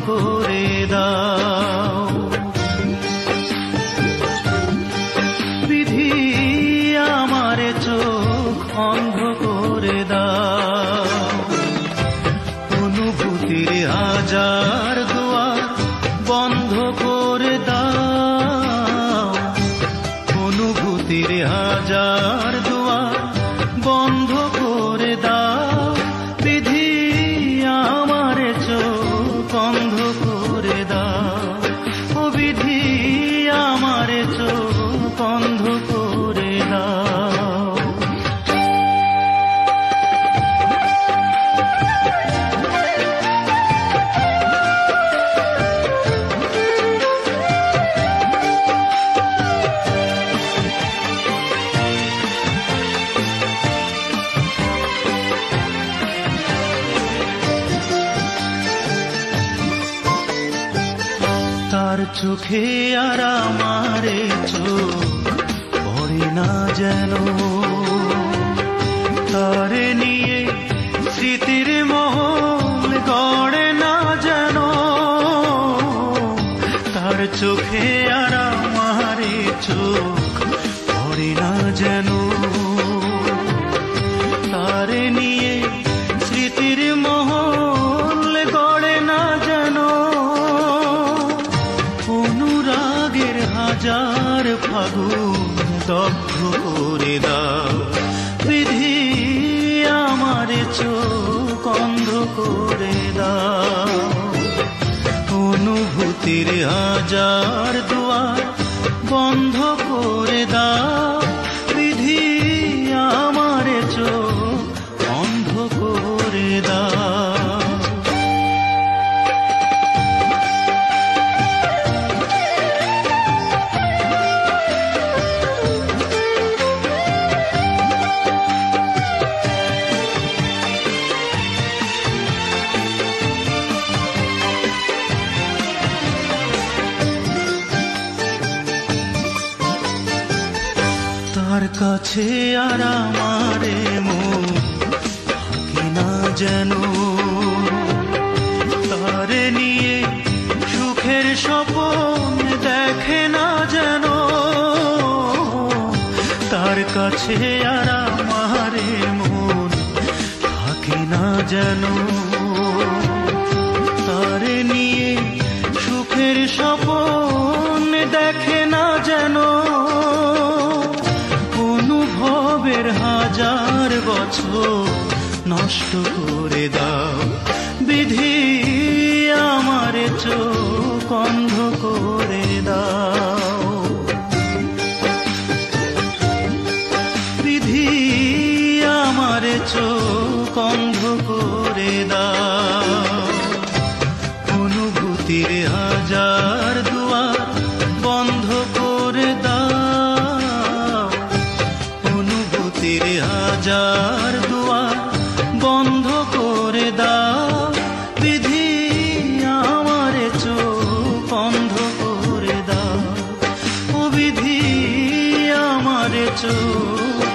করে দাও। বিধি আমারে চোখ অন্ধ করে দাও। অনুভূতির হাজার দুয়ার বন্ধ করে দাও। অনুভূতির হাজার দুয়ার বন্ধ করে দাও। বিধি আমারে চোখ অন্ধ করে দাও। ও বিধি আমারে চোখ অন্ধ করে দাও। তার চোখে আর আমারে চোখ পড়ে না যেন। তারে নিয়ে স্মৃতির মহল গড়ে না যেন। তার চোখে আর আমারে চোখ পড়ে না যেন। তারে নিয়ে স্মৃতির মহল গড়ে না যেন। অনুরাগের হাজার ফাগুন দগ্ধ করে দাও। বিধি আমারে চোখ অন্ধ করে দাও। অনুভূতির হাজার দুয়ার বন্ধ করে দাও। বিধি আমারে চোখ অন্ধ করে দাও। তার কাছে আর আমারে মন থাকে না যেন। তারে নিয়ে সুখের স্বপ্ন দেখে না যেন। তার কাছে আর আমারে মন থাকে না যেন। তারে নিয়ে সুখের স্বপ্ন দেখে না যেন। অনুভবের হাজার বছর নষ্ট করে দাও। বিধি আমারে চোখ অন্ধ করে দাও। বিধি আমারে চোখ অন্ধ করে দাও। অনুভূতির হাজার দুয়ার বন্ধ করে দাও। অনুভূতির হাজার দুয়ার বন্ধ করে দাও। বিধি আমারে চোখ অন্ধ করে দাও। ও বিধি আমারে চোখ